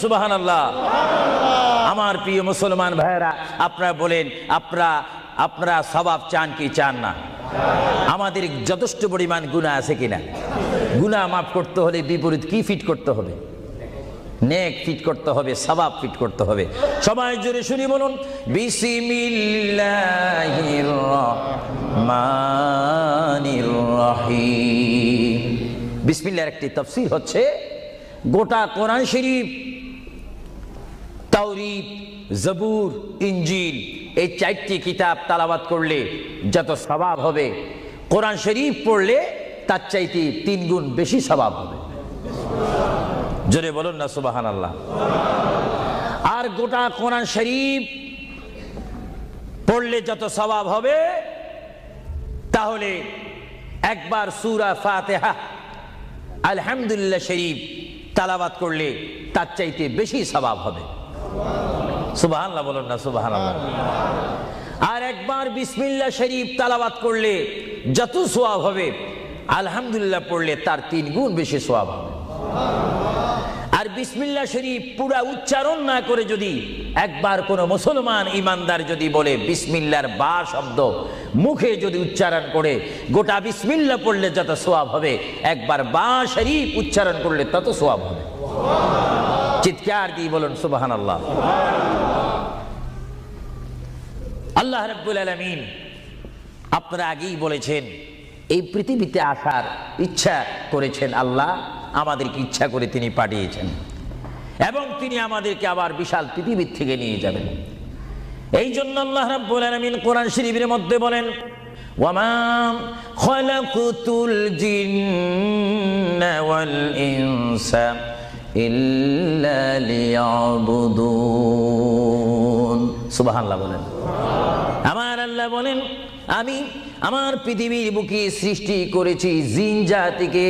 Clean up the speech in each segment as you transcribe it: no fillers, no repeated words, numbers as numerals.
সুবহানাল্লাহ। আমার প্রিয় মুসলমান ভাইরা, আপনারা বলেন আপনারা সওয়াব চান কি চান না? আমাদের যথেষ্ট পরিমাণ গুনাহ আছে কিনা? গুনাহ মাফ করতে হলে বিপরীত কি ফিট করতে হবে? নেক ফিট করতে হবে, সওয়াব ফিট করতে হবে। সবাই জোরে শুনি বলুন বিসমিল্লাহির রহমানির রহিম। বিসমিল্লাহর একটি তাফসীর হচ্ছে গোটা কোরআন শরীফ, তাওরীত, জবুর, ইনজিল এই চারটি কিতাব তেলাওয়াত করলে যত সওয়াব হবে, কোরআন শরীফ পড়লে তার চাইতে 3 গুণ বেশি সওয়াব হবে। জোরে বলুন না সুবহানাল্লাহ। আর গোটা কোরআন শরীফ পড়লে যত সওয়াব হবে, তাহলে একবার সূরা ফাতিহা আলহামদুলিল্লাহ শরীফ তেলাওয়াত করলে তার চাইতে বেশি সওয়াব হবে। সুবহানাল্লাহ বলুন না সুবহানাল্লাহ। আর একবার বিসমিল্লাহ শরীফ তেলাওয়াত করলে যত সওয়াব হবে, আলহামদুলিল্লাহ পড়লে তার 3 গুণ বেশি সওয়াব হবে। আর বিসমিল্লাহ শরীফ পুরা উচ্চারণ না করে যদি একবার কোন মুসলমান ইমানদার যদি বলে বিসমিল্লাহর বা শব্দ মুখে যদি উচ্চারণ করে, গোটা বিসমিল্লাহ পড়লে যত সওয়াব হবে, একবার বা শরীফ উচ্চারণ করলে তত সওয়াব হবে। চিৎকার দিয়ে বলুন সুবহানাল্লাহ। আল্লাহ রাব্বুল আলামিন আপনারা আগেই বলেছেন, এই পৃথিবীতে আসার ইচ্ছা করেছেন আল্লাহ, আমাদেরকে ইচ্ছা করে তিনি পাঠিয়েছেন এবং তিনি আমাদেরকে আবার বিশাল পৃথিবীর থেকে নিয়ে যাবেন। এই জন্য আল্লাহ রাব্বুল আলামিন কোরআন শরীফের মধ্যে বলেন, ওয়ামা খালাকুতুল জিন্না ওয়াল ইনসা ইল্লা লিয়াবুদুন। সুবহানাল্লাহ বলেন। আমার আল্লাহ বলেন, আমি আমার পৃথিবীর বুকে সৃষ্টি করেছি জিন জাতিকে,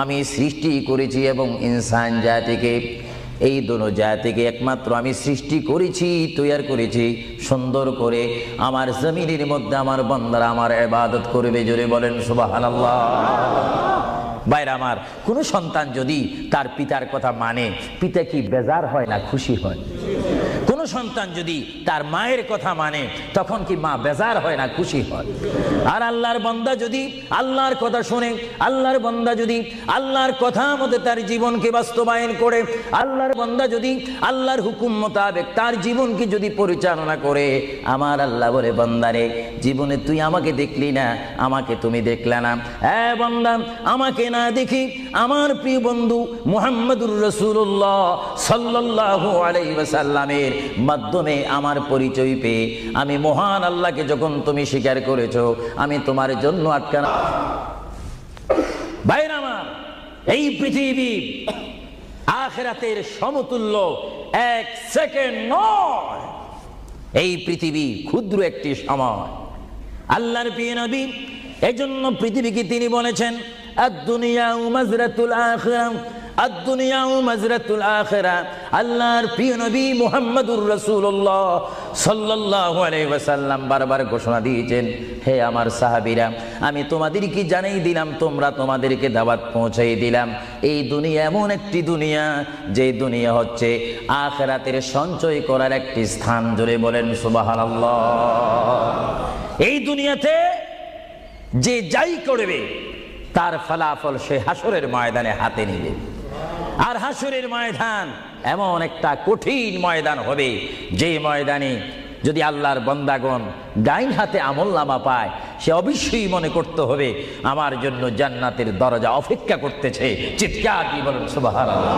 আমি সৃষ্টি করেছি এবং ইনসান জাতিকে। এই দোনো জাতিকে একমাত্র আমি সৃষ্টি করেছি, তৈরি করেছি সুন্দর করে আমার জমিনের মধ্যে আমার বান্দারা আমার ইবাদত করবে। জোরে বলেন সুবহানাল্লাহ। ভাইরা আমার, কোন সন্তান যদি তার পিতার কথা মানে, পিতা কি বেজার হয় না খুশি হয়? কোন সন্তান যদি তার মায়ের কথা মানে, তখন কি মা বেজার হয় না খুশি হয়? আর আল্লাহর বান্দা যদি আল্লাহর কথা শুনে, আল্লাহর বান্দা যদি আল্লাহর কথা মতো তার জীবনকে বাস্তবায়ন করে, আল্লাহর বান্দা যদি আল্লাহর হুকুম মোতাবেক তার জীবনকে যদি পরিচালনা করে, আমার আল্লাহ বলে, বান্দারে জীবনে তুই আমাকে দেখলি না, আমাকে তুমি দেখলে না। হ্যাঁ বান্দা, আমাকে না দেখি আমার প্রিয় বন্ধু মুহাম্মদুর রাসূলুল্লাহ সাল্লাল্লাহু আলাইহি ওয়াসাল্লামের মাধ্যমে আমার পরিচয় পেয়ে আমি মহান আল্লাহকে যখন তুমি স্বীকার করেছো, আমি তোমার জন্য আটকানা। ভাইরা আমার, এই পৃথিবী আখিরাতের সমতুল্য 1 সেকেন্ড নয়। এই পৃথিবী ক্ষুদ্র একটি সময়। আল্লাহর প্রিয় নবী এজন্য পৃথিবীকে তিনি বলেছেন, আদ-দুনিয়া মাজরাতুল আখিরাহ, আদ-দুনিয়া মাজরাতুল আখিরাহ। আল্লাহর প্রিয় নবী মুহাম্মদুর রাসূলুল্লাহ সাল্লাল্লাহু আলাইহি ওয়াসাল্লাম বারবার ঘোষণা দিয়েছেন, হে আমার সাহাবীরা, আমি তোমাদেরকে জানাই দিলাম, তোমরা তোমাদেরকে দাওয়াত পৌঁছাই দিলাম, এই দুনিয়া এমন একটি দুনিয়া, যে দুনিয়া হচ্ছে আখিরাতের সঞ্চয় করার একটি স্থান। জোরে বলেন সুবহানাল্লাহ। এই দুনিয়াতে যে যাই করবে তার ফলাফল সে হাসরের ময়দানে হাতে নেবে। আর হাসরের ময়দান এমন একটা কঠিন ময়দান হবে, যে ময়দানে যদি আল্লাহর বান্দাগণ ডাইন হাতে আমলনামা পায়, সে অবশ্যই মনে করতে হবে আমার জন্য জান্নাতের দরজা অপেক্ষা করতেছে। চিৎকার দিয়ে বলেন সুবহানাল্লাহ।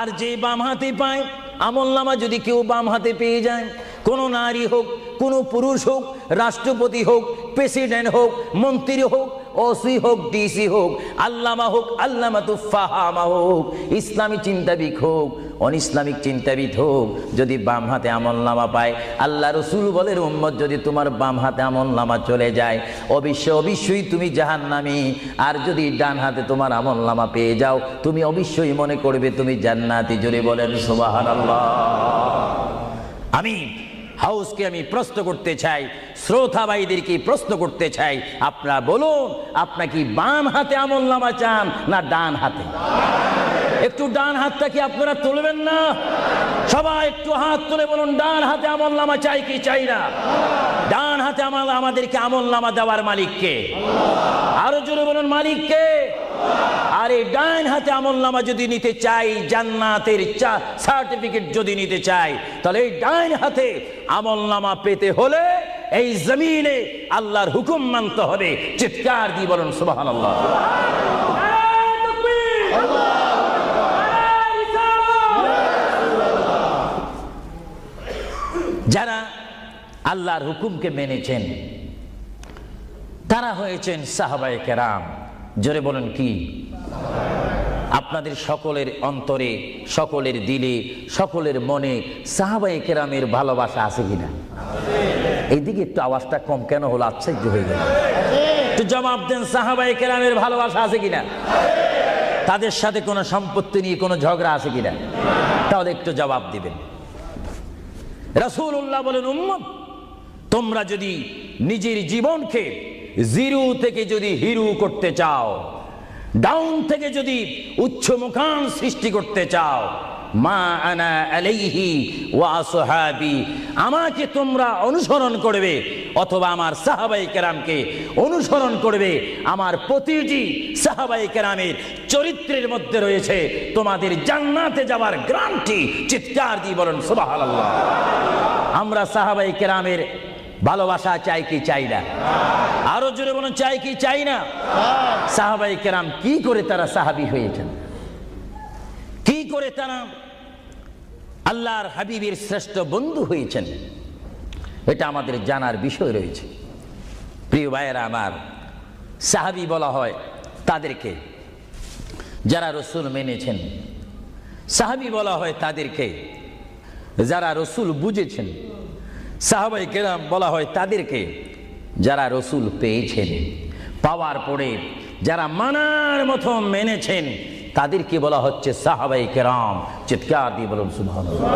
আর যে বাম হাতে পায় আমলনামা, যদি কেউ বাম হাতে পেয়ে যায়, কোন নারী হোক, কোন পুরুষ হোক, রাষ্ট্রপতি হোক, প্রেসিডেন্ট হোক, মন্ত্রী হোক, ওসি হোক, ডিসি হোক, আল্লামা হোক, আল্লামাতুল ফাহামা হোক, ইসলামী চিন্তাবিদ হোক, অনিসলামিক চিন্তাবিদ হোক, যদি বাম হাতে আমলনামা পায়, আল্লাহ রাসূল বলেন, উম্মত যদি তোমার বাম হাতে আমলনামা চলে যায়, অবশ্যই তুমি জাহান্নামী। আর যদি ডান হাতে তোমার আমলনামা পেয়ে যাও, তুমি অবশ্যই মনে করবে তুমি জান্নাতি। জোরে বলেন সুবহানাল্লাহ। আমি হাউসকে আমি প্রশ্ন করতে চাই, শ্রোতা ভাইদেরকে প্রশ্ন করতে চাই, আপনারা বলুন, আপনারা কি বাম হাতে আমলনামা চান না ডান হাতে? একটু ডান হাতটা কি আপনারা তুলবেন না? সবাই একটু হাত তুলে বলুন, ডান হাতে আমলনামা চাই কি চাই না? ডান হাতে আমাদেরকে আমলনামা দেওয়ার মালিককে? আরো জোরে বলুন, মালিককে। আর এই ডান হাতে আমলনামা যদি নিতে চাই, জান্নাতের সার্টিফিকেট যদি নিতে চাই, তাহলে এই ডান হাতে আমলনামা পেতে হলে এই জমিনে আল্লাহর হুকুম মানতে হবে। চিৎকার দিয়ে বলুন সুবহানাল্লাহ। যারা আল্লাহর হুকুমকে মেনেছেন তারা হয়েছেন সাহাবায়ে কেরাম। জোরে বলুন কি? আপনাদের সকলের অন্তরে, সকলের দিলে, সকলের মনে সাহাবায়ে কেরামের ভালোবাসা আছে কিনা? এইদিকে একটু আওয়াজটা কম কেন হলো? আশ্চর্য হয়ে গেল। একটু জবাব দেন, সাহাবায়ে কেরামের ভালোবাসা আছে কিনা? তাদের সাথে কোনো সম্পত্তি নিয়ে কোনো ঝগড়া আছে কিনা? তাহলে একটু জবাব দিবেন। রাসূলুল্লাহ বলেন, উম্মত তোমরা যদি নিজের জীবনকে জিরো থেকে যদি হিরো করতে চাও, ডাউন থেকে যদি উচ্চ মুকাম সৃষ্টি করতে চাও, মা আনা আলাইহি ওয়া আসহাবি, আমাকে তোমরা অনুসরণ করবে অথবা আমার সাহাবায়ে কেরামকে অনুসরণ করবে। আমার প্রতিটি সাহাবায়ে কেরামের চরিত্রের মধ্যে রয়েছে তোমাদের জান্নাতে যাওয়ার গ্যারান্টি। চিৎকার দিয়ে বলেন সুবহানাল্লাহ। আমরা সাহাবায়ে কেরামের ভালোবাসা চাই কি চাই না? আরো জোরে বলুন, চাই কি চাই না? সাহাবায়ে কেরাম কি করে তারা সাহাবী হয়েছেন? কি করে তারা আল্লাহর হাবিবের শ্রেষ্ঠ বন্ধু হয়েছেন? এটা আমাদের জানার বিষয় রয়েছে। প্রিয় ভাইয়েরা আমার, সাহাবী বলা হয় তাদেরকে যারা রসুল মেনেছেন। সাহাবী বলা হয় তাদেরকে যারা রসুল বুঝেছেন। সাহাবায়ে কেরাম বলা হয় তাদেরকে যারা রসুল পেয়েছেন। পাওয়ার পরে যারা মানার মতো মেনেছেন তাদেরকে বলা হচ্ছে সাহাবায়ে কেরাম। চিৎকার দিয়ে বলুন সুবহানাল্লাহ।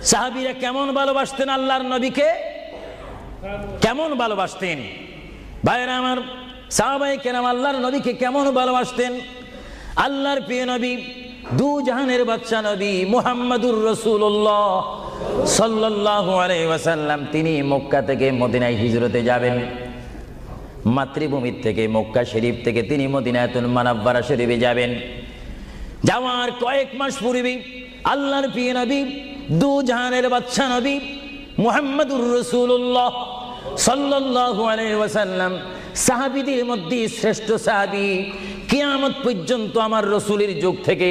সাহাবীরা কেমন ভালোবাসতেন আল্লাহর নবীকে? কেমন ভালোবাসতেন? ভাইরা আমার, সাহাবায়ে কেরাম আল্লাহর নবীকে কেমন ভালোবাসতেন? আল্লাহর প্রিয় নবী, দু জাহানের বাদশা নবী মুহাম্মাদুর রাসূলুল্লাহ সাল্লাল্লাহু আলাইহি ওয়াসাল্লাম, তিনি মক্কা থেকে মদিনায় হিজরতে যাবেন। মাতৃভূমির থেকে মক্কা শরীফ থেকে তিনি মদিনাতুল মুনাওয়ারা শরীফে যাবেন। যাওয়ার কয়েক মাস পূর্বে আল্লাহর প্রিয় নবী, দু জাহানের বাদশা নবী মুহাম্মাদুর রাসূলুল্লাহ সাল্লাল্লাহু আলাইহি ওয়াসাল্লাম, সাহাবীদের মধ্যে শ্রেষ্ঠ সাহাবী, কিয়ামত পর্যন্ত আমার রসুলের যুগ থেকে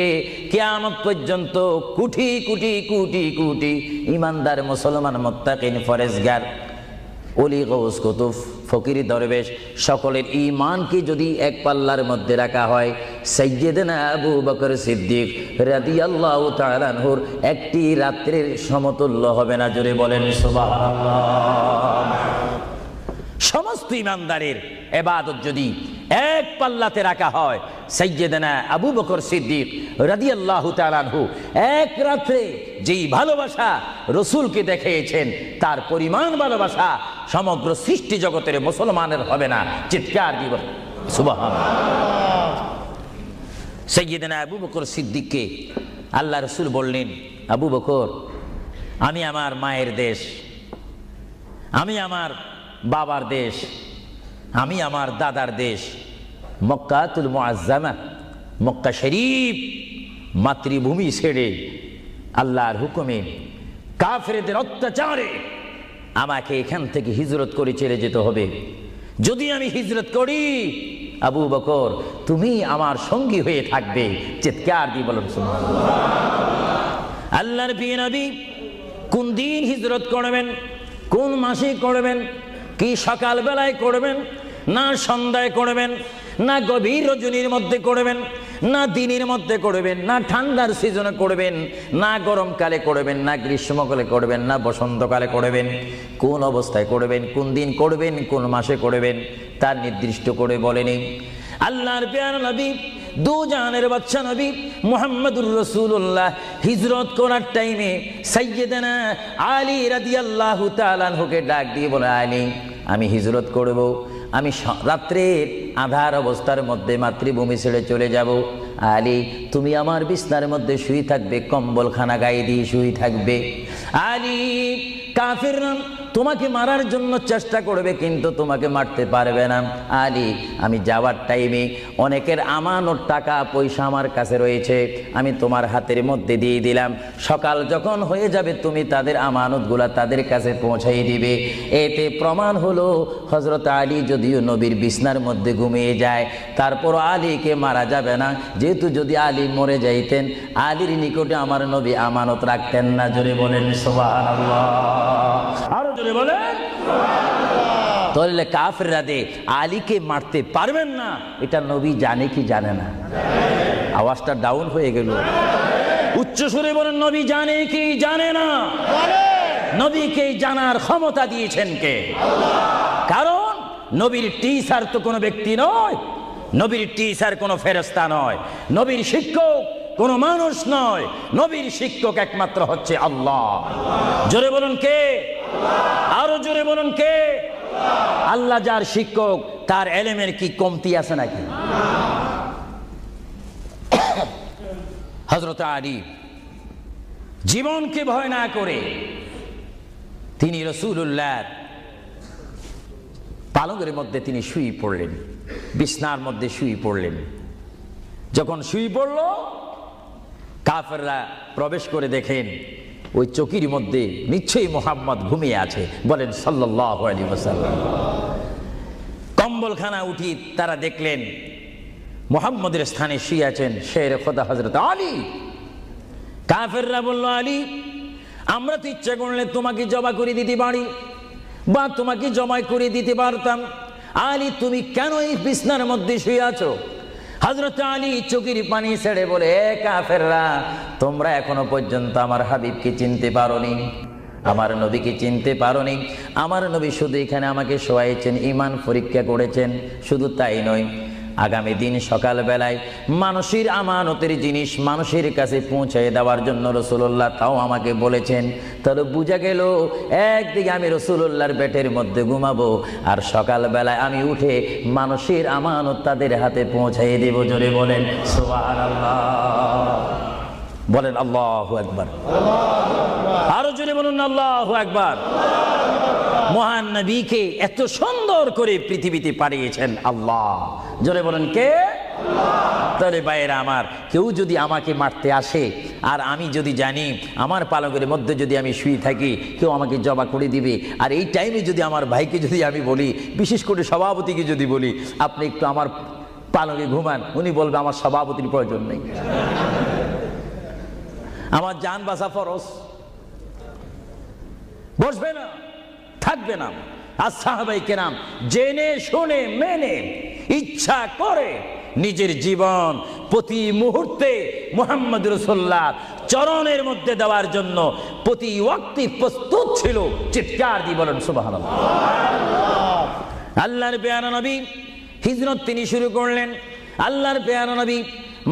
কিয়ামত পর্যন্ত কোটি কোটি কোটি কোটি ইমানদার মুসলমান মুত্তাকিন ফরেজগার ওলি গৌস কুতুব ফকির দরবেশ সকলের ঈমানকে যদি এক পাল্লার মধ্যে রাখা হয়, সাইয়্যিদনা আবু বকর সিদ্দিক রাদিয়াল্লাহু তাআলা আনহুর একটি রাত্রির সমতুল্য হবে না। জোরে বলেন সুবহানাল্লাহ। সমস্ত ঈমানদারের ইবাদত যদি এক পাল্লাতে রাখা হয়, সাইয়্যিদনা আবু বকর সিদ্দিক রাদিয়াল্লাহু তাআলা আনহু এক রাত্রে যেই ভালোবাসা রসুলকে দেখিয়েছেন, তার পরিমাণ ভালোবাসা সমগ্র সৃষ্টি জগতের মুসলমানের হবে না। চিৎকার দিব সুবহানাল্লাহ। সাইয়্যিদনা আবু বকর সিদ্দিককে আল্লাহ রসুল বললেন, আবু বকর, আমি আমার মায়ের দেশ, আমি আমার বাবার দেশ, আমি আমার দাদার দেশ মক্কাতুল মুআজ্জামা, মক্কা শরীফ মাতৃভূমি ছেড়ে আল্লাহর হুকুমে কাফেরদের অত্যাচারে আমাকে এখান থেকে হিজরত করে চলে যেতে হবে। যদি আমি হিজরত করি, আবু বকর তুমি আমার সঙ্গী হয়ে থাকবে। চিৎকার দিয়ে বলুন সুবহানাল্লাহ। আল্লাহর প্রিয় নবী কোন দিন হিজরত করবেন, কোন মাসে করবেন, কি সকাল বেলায় করবেন, না সন্ধ্যায় করবেন, না গভীর রজনীর মধ্যে করবেন, না দিনের মধ্যে করবেন, না ঠান্ডার সিজনে করবেন, না গরমকালে করবেন, না গ্রীষ্মকালে করবেন, না বসন্তকালে করবেন, কোন অবস্থায় করবেন, কোন দিন করবেন, কোন মাসে করবেন, তার নির্দিষ্ট করে বলেনি। আল্লাহর প্রিয় নবী, দু জাহানের বাদশা নবী মুহাম্মাদুর রাসূলুল্লাহ হিজরত করার টাইমে সাইয়্যিদানা আলী রাদিয়াল্লাহু তাআলা আনহুকে ডাক দিয়ে বলে, আলী আমি হিজরত করব, আমি রাত্রের আধার অবস্থার মধ্যে মাতৃভূমি ছেড়ে চলে যাব। আলী তুমি আমার বিছনার মধ্যে শুয়ে থাকবে, কম্বলখানা গায়ে দিয়ে শুয়ে থাকবে। আলী কাফিররা তোমাকে মারার জন্য চেষ্টা করবে, কিন্তু তোমাকে মারতে পারবে না। আলী আমি যাওয়ার টাইমে অনেকের আমানত টাকা পয়সা আমার কাছে রয়েছে, আমি তোমার হাতের মধ্যে দিয়ে দিলাম। সকাল যখন হয়ে যাবে তুমি তাদের আমানতগুলা তাদের কাছে পৌঁছাই দিবে। এতে প্রমাণ হলো হযরত আলী যদিও নবীর বিছনার মধ্যে ঘুমিয়ে যায়, তারপর আলীকে মারা যাবে না, যেহেতু যদি আলী মরে যাইতেন আলীর নিকটে আমার নবী আমানত রাখতেন না। জোরে বলেন সুবহানাল্লাহ, আরো জোরে বলেন। তাহলে কাফেররা দে আলীকে মারতে পারবেন না, এটা নবী জানে কি জানে না? আওয়াজটা ডাউন হয়ে গেল, উচ্চ সুরে বলেন নবী জানে কি জানে না? নবীকে জানার ক্ষমতা দিয়েছেন কে? কারণ নবীর টিচার তো কোনো ব্যক্তি নয়, নবীর টিচার কোনো ফেরেশতা নয়, নবীর শিক্ষক কোনো মানুষ নয়, নবীর শিক্ষক একমাত্র হচ্ছে আল্লাহ। জোরে বলুন কে? আরো জোরে বলুন কে? আল্লাহ যার শিক্ষক তার এলেমের কি কমতি আছে নাকি? হযরত আলী জীবনকে ভয় না করে তিনি রাসূলুল্লাহ পালঙ্কের মধ্যে তিনি শুয়ে পড়লেন, বিছনার মধ্যে শুয়ে পড়লেন। যখন শুয়ে পড়ল কাফেররা প্রবেশ করে দেখেন ওই চকির মধ্যে নিশ্চয়ই মুহাম্মদ ঘুমিয়ে আছে। বলেন সাল্লাল্লাহু আলাইহি ওয়াসাল্লাম। কম্বলখানা উঠি তারা দেখলেন মুহাম্মদের স্থানে শুয়ে আছেন শের খোদা হযরত আলী। কাফেররা বলল আলী আমরা তো ইচ্ছা করলে তোমাকে জবা করে দিতে পারি বা তোমাকে জমাই করে দিতে পারতাম, আলী তুমি কেন এই বিছনার মধ্যে শুয়ে আছো? হযরত আলী চোখের পানি ছেড়ে বলে কাফেররা তোমরা এখনো পর্যন্ত আমার হাবিবকে চিনতে পারোনি, আমার নবীকে চিনতে পারোনি। আমার নবী শুধু এখানে আমাকে শোয়াইছেন, ঈমান পরীক্ষা করেছেন, শুধু তাই নয় আগামী দিন সকাল বেলায় মানুষের আমানতের জিনিস মানুষের কাছে পৌঁছে দেওয়ার জন্য রাসূলুল্লাহ তাও আমাকে বলেছেন। তাহলে বোঝা গেল একদিকে আমি রাসূলুল্লাহর পেটের মধ্যে ঘুমাবো আর সকাল বেলায় আমি উঠে মানুষের আমানত তাদের হাতে পৌঁছাই দেব। জোরে বলেন সুবহানাল্লাহ, বলেন আল্লাহু আকবার, আরো জোরে বলুন আল্লাহু আকবার। মহান নবীকে এত সুন্দর করে পৃথিবীতে পাঠিয়েছেন আল্লাহ। জোরে বলেন কে? তাহলে ভাইয়েরা আমার, কেউ যদি আমাকে মারতে আসে আর আমি যদি জানি আমার পালকের মধ্যে যদি আমি শুয়ে থাকি কেউ আমাকে জবা করে দিবে, আর এই টাইমে যদি আমার ভাইকে যদি আমি বলি, বিশেষ করে সভাপতিকে যদি বলি আপনি একটু আমার পালকে ঘুমান, উনি বলবে আমার সভাপতির প্রয়োজন নেই, আমার জান বাঁচা ফরজ, বসবে না থাকবে না। আর সাহাবায়ে কেরাম জেনে শুনে মেনে ইচ্ছা করে নিজের জীবন প্রতি মুহূর্তে মুহাম্মদ রাসূলুল্লাহ চরণের মধ্যে দেওয়ার জন্য প্রতি ওয়াক্তে প্রস্তুত ছিল। চিৎকার দিয়ে বলেন সুবহানাল্লাহ। আল্লাহর পেয়ারা নবী হিজরত তিনি শুরু করলেন। আল্লাহর পেয়ারা নবী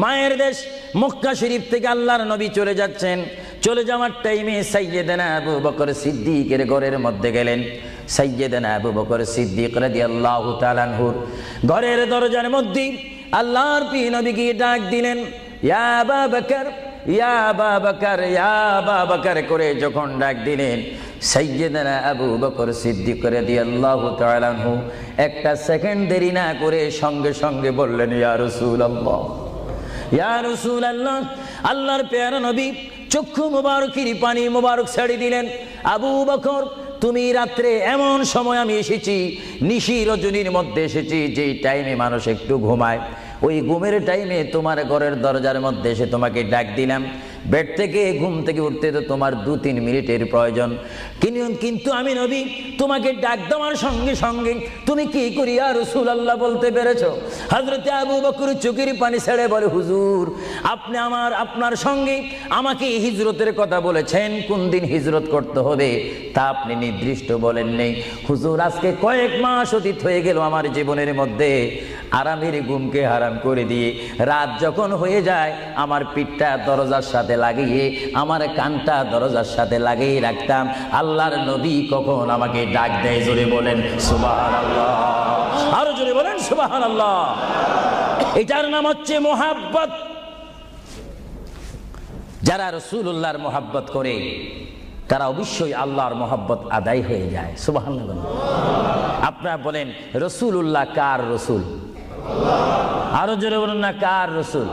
মায়ের দেশ মক্কা শরীফ থেকে আল্লাহর নবী চলে যাচ্ছেন। চলে যাওয়ার টাইমে সাইয়্যিদানা আবু বকর সিদ্দিকের ঘরের মধ্যে গেলেন। সাইয়্যিদানা আবু বকর সিদ্দিক রাদিয়াল্লাহু তাআলা আনহুর ঘরের দরজার মধ্যে আল্লাহর প্রিয় নবী গিয়ে ডাক দিলেন, ইয়া আবু বকর, ইয়া আবু বকর, ইয়া আবু বকর করে যখন ডাক দিলেন সাইয়্যিদানা আবু বকর সিদ্দিক রাদিয়াল্লাহু তাআলা আনহু একটা সেকেন্ড দেরি না করে সঙ্গে সঙ্গে বললেন, ইয়া রাসূলুল্লাহ, ইয়া রাসূলুল্লাহ। আল্লাহর প্যারা নবী চক্ষু মুবারকের পানি মুবারক ছেড়ে দিলেন, আবু বকর তুমি রাত্রে এমন সময় আমি এসেছি, নিশি রজনীর মধ্যে এসেছি, যেই টাইমে মানুষ একটু ঘুমায়, ওই ঘুমের টাইমে তোমার ঘরের দরজার মধ্যে এসে তোমাকে ডাক দিলাম। বেড থেকে ঘুম থেকে উঠতে তো তোমার 2-3 মিনিটের প্রয়োজন, কিন্তু আমি নবী তোমাকে ডাক দেওয়ার সঙ্গে সঙ্গে তুমি কি করি ইয়া রাসূলুল্লাহ বলতে পেরেছো? হযরত আবু বকর চোখের পানি ছেড়ে বলে, হুজুর আপনি আপনার সঙ্গে আমাকে হিজরতের কথা বলেছেন, কোন দিন হিজরত করতে হবে তা আপনি নির্দিষ্ট বলেন নেই। হুজুর আজকে কয়েক মাস অতীত হয়ে গেল আমার জীবনের মধ্যে আরামের ঘুমকে হারাম করে দিয়ে রাত যখন হয়ে যায় আমার পিঠটা দরজার সাথে লাগিয়ে আমার কানটা দরজার সাথে লাগিয়ে রাখতাম, আল্লাহর নবী কখন আমাকে ডাক দেয়, জোরে বলেন সুবহানাল্লাহ। আরো জোরে বলেন সুবহানাল্লাহ। এটার নাম হচ্ছে মুহাব্বত। যারা রাসূলুল্লাহর মুহাব্বত করে তারা অবশ্যই আল্লাহর মুহাব্বত আদায় হয়ে যায়। সুবহানাল্লাহ। আপনারা বলেন রাসূলুল্লাহ কার রাসূল? আরো জোরে বলুন না, কার রাসূল?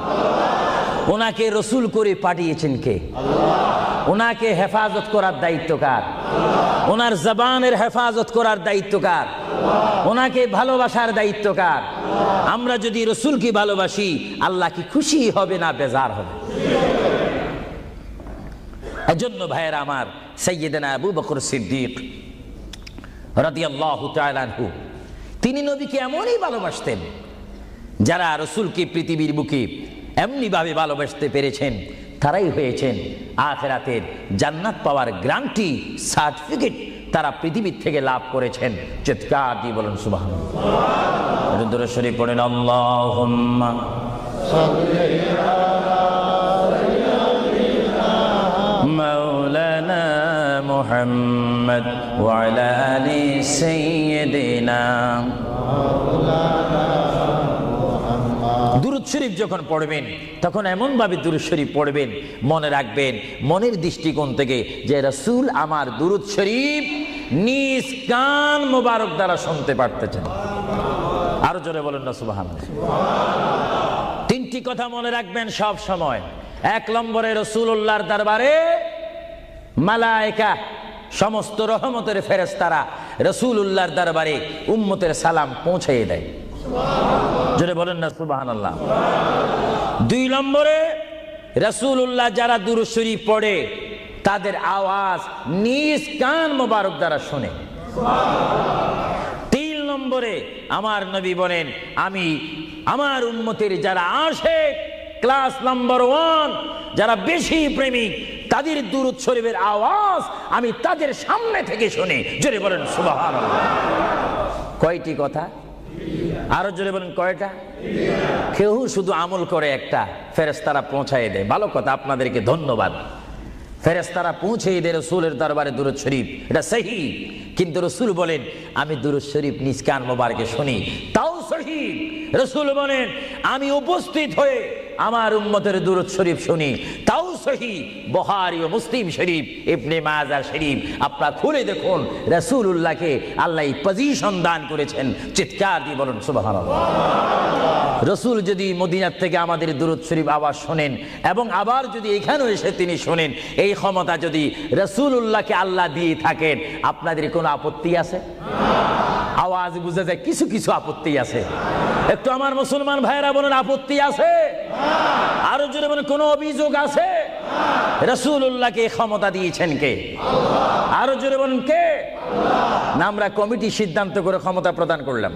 ওনাকে রাসূল করে পাঠিয়েছেন কে? ওনাকে হেফাজত করার দায়িত্ব কার? ওনার জবানের হেফাজত করার দায়িত্ব কার? ওনাকে ভালোবাসার দায়িত্ব কার? আমরা যদি রাসূলকে ভালোবাসি আল্লাহ কি খুশি হবে না বেজার হবে? এজন্য ভাইয়েরা আমার, সাইয়্যিদনা আবু বকর সিদ্দিক রাদিয়াল্লাহু তাআলা আনহু তিনি নবীকে এমনই ভালোবাসতেন, যারা রাসূলকে পৃথিবীর বুকে এমনি ভাবে ভালোবাসতে পেরেছেন তারাই হয়েছেন আখিরাতের জান্নাত পাওয়ার গ্যারান্টি সার্টিফিকেট তারা পৃথিবীর থেকে লাভ করেছেন। চিৎকার দিয়ে বলেন সুবহানাল্লাহ। দরুদ শরীফ পড়েন, আল্লাহুম্মা সাল্লি আলা মাওলানা মুহাম্মদ ওয়া আলা আলি সাইয়্যিদিনা। দুরূদ শরীফ যখন পড়বেন তখন এমন ভাবে দুরূদ শরীফ পড়বেন, মনে রাখবেন মনের দৃষ্টিকোণ থেকে যে রাসূল আমার দুরূদ শরীফ নিজ কান মোবারক দ্বারা শুনতে পারতেছেন। আরো জোরে বলেন না সুবহানাল্লাহ। তিনটি কথা মনে রাখবেন সব সময়। এক নম্বরে রাসূলুল্লাহর দরবারে মালায়েকা সমস্ত রহমতের ফেরেশতারা রাসূলুল্লাহর দরবারে উম্মতের সালাম পৌঁছিয়ে দেয়। জোরে বলেন না সুবহানাল্লাহ। দুই নম্বরে রাসূলুল্লাহ যারা দুরূদ শরীফ পড়ে তাদের আওয়াজ নিজ কান মোবারক দ্বারা শুনে। তিন নম্বরে আমার নবী বলেন, আমি আমার উম্মতের যারা আশিক ক্লাস নাম্বার 1 যারা বেশি প্রেমিক তাদের দুরূদ শরীফের আওয়াজ আমি তাদের সামনে থেকে শুনি। জোরে বলেন সুবহানাল্লাহ। কয়টি কথা? আরো জোরে বলেন কয়টা? কেউ শুধু আমল করে একটা, ফেরেশতারা পৌঁছায় দেয়। ভালো কথা, আপনাদেরকে ধন্যবাদ। ফেরেশতারা পৌঁছে দেয় রাসূলের দরবারে দুরূদ শরীফ, এটা সহিহ। কিন্তু রাসূল বলেন আমি দুরূদ শরীফ নিজ কান মোবারকে শুনি, তাও সহিহ। রাসূল বলেন আমি উপস্থিত হয়ে আমার উম্মতের দুরূদ শরীফ শুনি, তাও সহিহ। বুখারী ও মুসলিম শরীফ, ইবনে মাজাহ শরীফ আপনারা খুলে দেখুন, রাসূলুল্লাহকে আল্লাহ পজিশন দান করেছেন। চিৎকার দিয়ে বলুন সুবহানাল্লাহ। রাসূল যদি মদিনার থেকে আমাদের দুরূদ শরীফ আওয়াজ শোনেন এবং আবার যদি এখানেও এসে তিনি শোনেন, এই ক্ষমতা যদি রাসূলুল্লাহকে আল্লাহ দিয়ে থাকেন, আপনাদের কোনো আপত্তি আছে? আওয়াজ বুঝা যায় কিছু কিছু আপত্তি আছে। একটু আমার মুসলমান ভাইরা বলেন আপত্তি আছে? আরো জোরে বলেন কোনো অভিযোগ আছে? রাসূলুল্লাহকে ক্ষমতা দিয়েছেন কে? আরো জোরে বলেন কে? না আমরা কমিটি সিদ্ধান্ত করে ক্ষমতা প্রদান করলাম?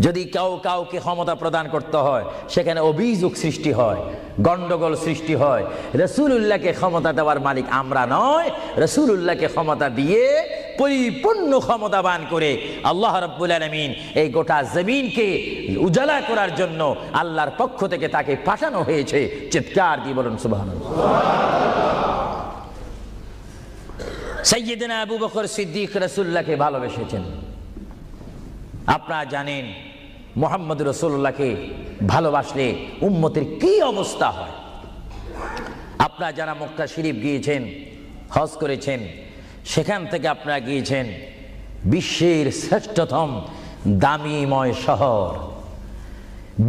যদি কাউকে ক্ষমতা প্রদান করতে হয় সেখানে অভিযোগ সৃষ্টি হয়, গন্ডগোল সৃষ্টি হয়। রাসূলুল্লাহকে ক্ষমতা দেওয়ার মালিক আমরা নয়। রাসূলুল্লাহকে ক্ষমতা দিয়ে পরিপূর্ণ ক্ষমতাবান করে আল্লাহ রাব্বুল আলামিন এই গোটা জমিনকে উজালা করার জন্য আল্লাহর পক্ষ থেকে তাকে পাঠানো হয়েছে। চিৎকার দিয়ে বলুন সুবহানাল্লাহ। সাইয়্যিদনা আবু বকর সিদ্দিক রাসূলুল্লাহকে ভালোবেসেছেন। আপনারা জানেন মুহাম্মদ রাসূলুল্লাহকে ভালোবাসলে উম্মতের কি অবস্থা হয়। আপনারা যারা মক্কা শরীফ গিয়েছেন, হজ করেছেন, সেখান থেকে আপনারা গিয়েছেন বিশ্বের শ্রেষ্ঠতম দামিময় শহর,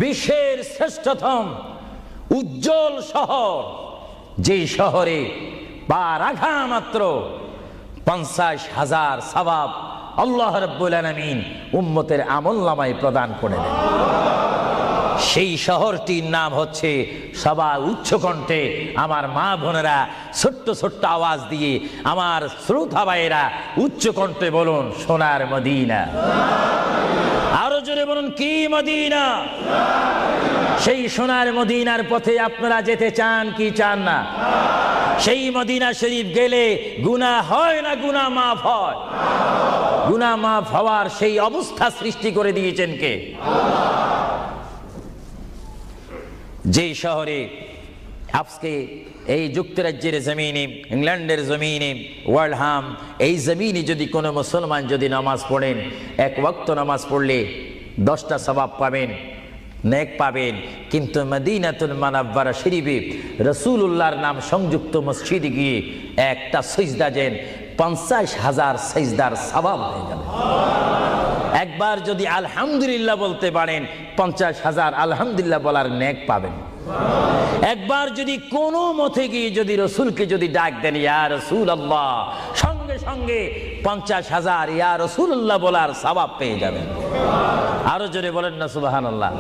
বিশ্বের শ্রেষ্ঠতম উজ্জ্বল শহর, যেই শহরে পা রাখা মাত্র 50,000 সওয়াব আল্লাহ রাব্বুল আলামিন উম্মতের আমলনামায় প্রদান করে দেন। সেই শহরটির নাম হচ্ছে, সবাই উচ্চ কণ্ঠে আমার মা বোনেরা ছোট্ট ছোট্ট আওয়াজ দিয়ে আমার শ্রোতা ভাইয়েরা উচ্চ কণ্ঠে বলুন সোনার মদিনা। আরো জোরে বলুন কি মদিনা? সেই সোনার মদিনার পথে আপনারা যেতে চান কি চান না? সেই মদিনা শরীফ গেলে গুনাহ হয় না গুনাহ মাফ হয়? গুনাহ মাফ হওয়ার সেই অবস্থা সৃষ্টি করে দিয়েছেন কে? যেই শহরে আজকে এই যুক্তরাজ্যের জমিনে, ইংল্যান্ডের জমিনে, ওয়ার্ল্ডহাম এই জমিনে যদি কোনো মুসলমান যদি নামাজ পড়েন, এক ওয়াক্ত নামাজ পড়লে 10টা সওয়াব পাবেন, নেক পাবেন। কিন্তু মদিনাতুল মুনাওয়ারা শরীফে রাসূলুল্লাহর নাম সংযুক্ত মসজিদে গিয়ে একটা সিজদা দেন, 50,000 সিজদার সওয়াব হয়ে যাবে। একবার যদি আলহামদুলিল্লাহ বলতে পারেন, 50,000 আলহামদুলিল্লাহ বলার নেক পাবেন। একবার যদি কোনো মতে গিয়ে যদি রসুলকে যদি ডাক দেন, ইয়া রাসূলুল্লাহ, সঙ্গে সঙ্গে 50,000 ইয়া রাসূলুল্লাহ বলার সওয়াব পেয়ে যাবেন। আরো জোরে বলেন না সুবহানাল্লাহ।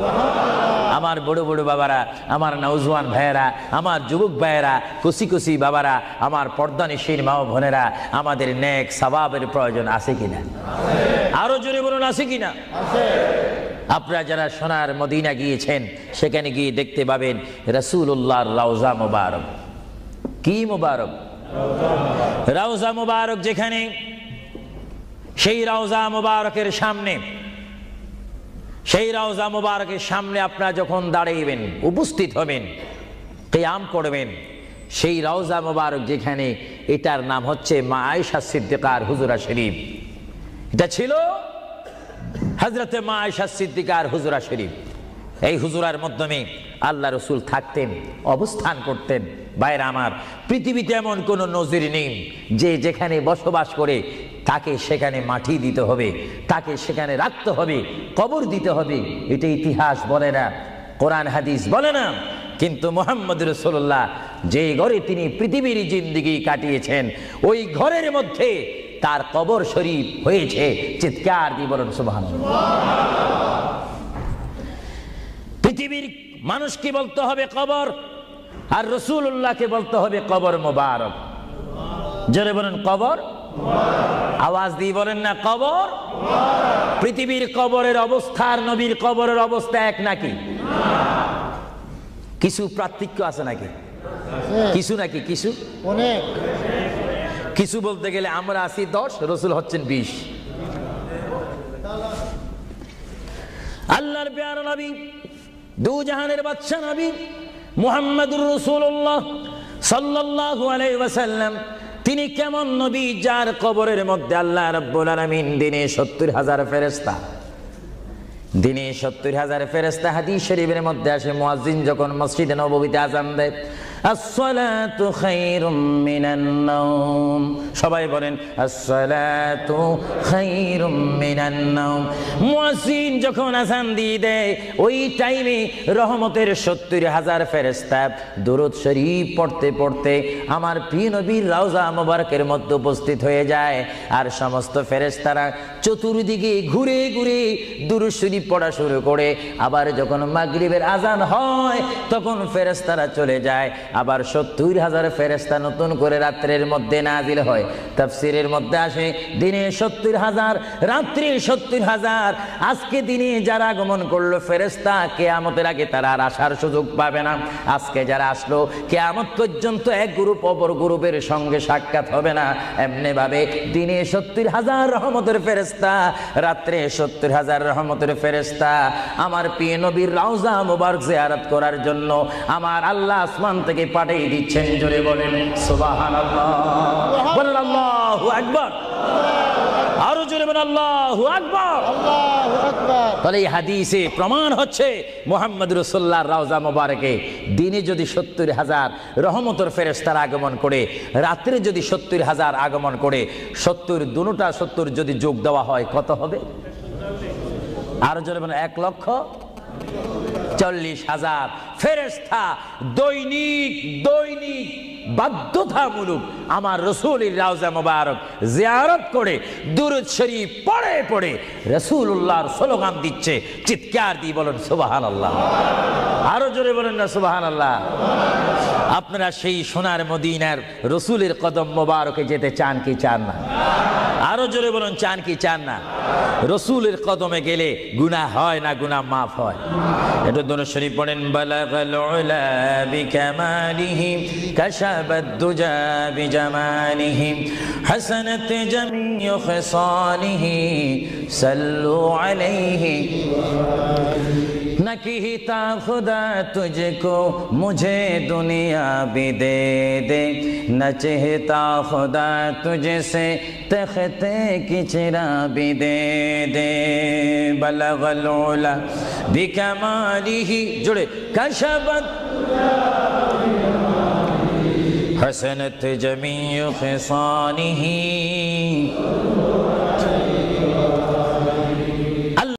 আমার বড় বড় বাবারা, আমার নওজওয়ান ভাইয়েরা, আমার যুবক ভাইয়েরা, কুসি কুসি বাবারা, আমার পর্দানিশীন মা ও বোনেরা, আমাদের নেক সওয়াবের প্রয়োজন আছে কিনা? আরো জোরে বলুন, আছে কিনা? আপনারা যারা সোনার মদিনা গিয়েছেন, সেখানে গিয়ে দেখতে পাবেন রাসূলুল্লাহর রওজা মুবারক। কি মুবারক? রওজা মুবারক। যেখানে সেই রওজা মুবারকের সামনে, সেই রওজা মুবারকের সামনে আপনারা যখন দাঁড়াইবেন, উপস্থিত হবেন, কিয়াম করবেন, সেই রওজা মুবারক যেখানে, এটার নাম হচ্ছে মা আয়েশা সিদ্দিকার হুজুরা শরীফ। এটা ছিল হযরতে মা আয়েশা সিদ্দিকার হুজুরা শরীফ। এই হুজুরার মাধ্যমে আল্লাহ রসুল থাকতেন, অবস্থান করতেন। ভাইরা আমার, পৃথিবীতে এমন কোনো নজির নেই যে যেখানে বসবাস করে তাকে সেখানে মাটি দিতে হবে, তাকে সেখানে রাখতে হবে, কবর দিতে হবে। এটা ইতিহাস বলে না, কোরআন হাদিস বলে না। কিন্তু মুহাম্মদ রাসূলুল্লাহ যে ঘরে তিনি পৃথিবীর জিন্দেগি কাটিয়েছেন, ওই ঘরের মধ্যে তার কবর শরীফ হয়েছে। চিৎকার দিয়ে বলুন সুবহানাল্লাহ। পৃথিবীর মানুষকে বলতে হবে কবর, আর রাসূলুল্লাহকে বলতে হবে কবর মুবারক। জোরে বলেন কবর, আওয়াজ দিয়ে বলেন না কবর। পৃথিবীর কবরের অবস্থা আর নবীর কবরের অবস্থা এক নাকি? কিছু পার্থক্য আছে নাকি? কিছু নাকি? কিছু অনেক। কিছু বলতে গেলে আমরা আছি 10, রসুল হচ্ছেন 20। আল্লাহর প্যারা নবী, দু জাহানের বাদশা নবী মুহাম্মদুর রাসূলুল্লাহ সাল্লাল্লাহু আলাইহি ওয়াসাল্লাম, তিনি কেমন নবী যার কবরের মধ্যে আল্লাহ রাব্বুল আলামিন দিনে 70,000 ফেরেশতা, দিনে 70,000 ফেরেশতা। হাদিস শরীফের মধ্যে আসে, মুয়াজ্জিন যখন মসজিদে নববীতে আযান দেয়, আসসালাতু খায়রুম মিনান নাওম, সবাই বলেন আসসালাতু খায়রুম মিনান নাওম। মুয়াজ্জিন যখন আযান দিয়ে দেয়, ওই টাইমে রহমতের 70,000 ফেরেশতা দুরূদ শরীফ পড়তে পড়তে আমার প্রিয় নবীর রওজা মুবারকের মধ্যে উপস্থিত হয়ে যায়। আর সমস্ত ফেরেশতারা চতুর্দিকে ঘুরে ঘুরে দুরূদ শরীফ পড়া শুরু করে। আবার যখন মাগরিবের আযান হয়, তখন ফেরেশতারা চলে যায়। আবার 70,000 ফেরেশতা নতুন করে রাত্রের মধ্যে নাজিল হয়। তাফসীরের মধ্যে আসে, দিনে 70,000, রাত্রে 70,000। আজকে দিনে যারা আগমন করলো ফেরেশতা, কিয়ামতের আগে তারা আর আসার সুযোগ পাবে না। আজকে যারা আসলো, কিয়ামত পর্যন্ত এক গ্রুপ অপর গ্রুপের সঙ্গে সাক্ষাৎ হবে না। এমনি ভাবে দিনে 70,000 রহমতের ফেরেশতা, রাত্রে 70,000 রহমতের ফেরেশতা আমার প্রিয় নবীর রওজা মুবারক জিয়ারত করার জন্য আমার আল্লাহ আসমান থেকে পাঠিয়ে দিচ্ছেন। জোরে বলেন সুবহানাল্লাহ, বলেন আল্লাহু আকবার, আরো জোরে বলেন আল্লাহু আকবার, আল্লাহু আকবার। তাহলে এই হাদিসে প্রমাণ হচ্ছে মুহাম্মদ রাসূলুল্লাহর রওজা মুবারকে দিনে যদি 70,000 রহমতের ফেরেশতারা আগমন করে, রাত্রে যদি 70,000 আগমন করে, 70 দুটোটা 70 যদি যোগ দেওয়া হয় কত হবে? আরো জোরে বলেন 1,40,000 ফেরেশতা দৈনিক দৈনিক বাধ্যতামূলক আমার রাসূলের রওজা মুবারক জিয়ারত করে দুরূদ শরীফ পড়ে পড়ে রাসূলুল্লাহর স্লোগান দিচ্ছে। চিৎকার দিয়ে বলেন সুবহানাল্লাহ, আরো জোরে বলেন না সুবহানাল্লাহ। আপনারা সেই সোনার মদিনার রাসূলের কদম মুবারকে যেতে চান কি চান না? আরো জোরে বলেন চান কি চান না? রাসূলের কদমে গেলে গুনাহ হয় না, গুনাহ মাফ হয়। এটা দুরূদ শরীফ পড়েন, বালাগাল উলা বিকামালিহি কাশাবাদ দুজা বিজামালিহি হাসানাত জামিউ খিসালিহি সাল্লু আলাইহি न कहता खुदा तुझको मुझे दुनिया भी दे दे, न चाहता खुदा तुझसे तख्ते की चिरा भी दे दे। बलगल उला बिकमालिही, जुड़े, कशबत हसनत जमीउ खिसानिही,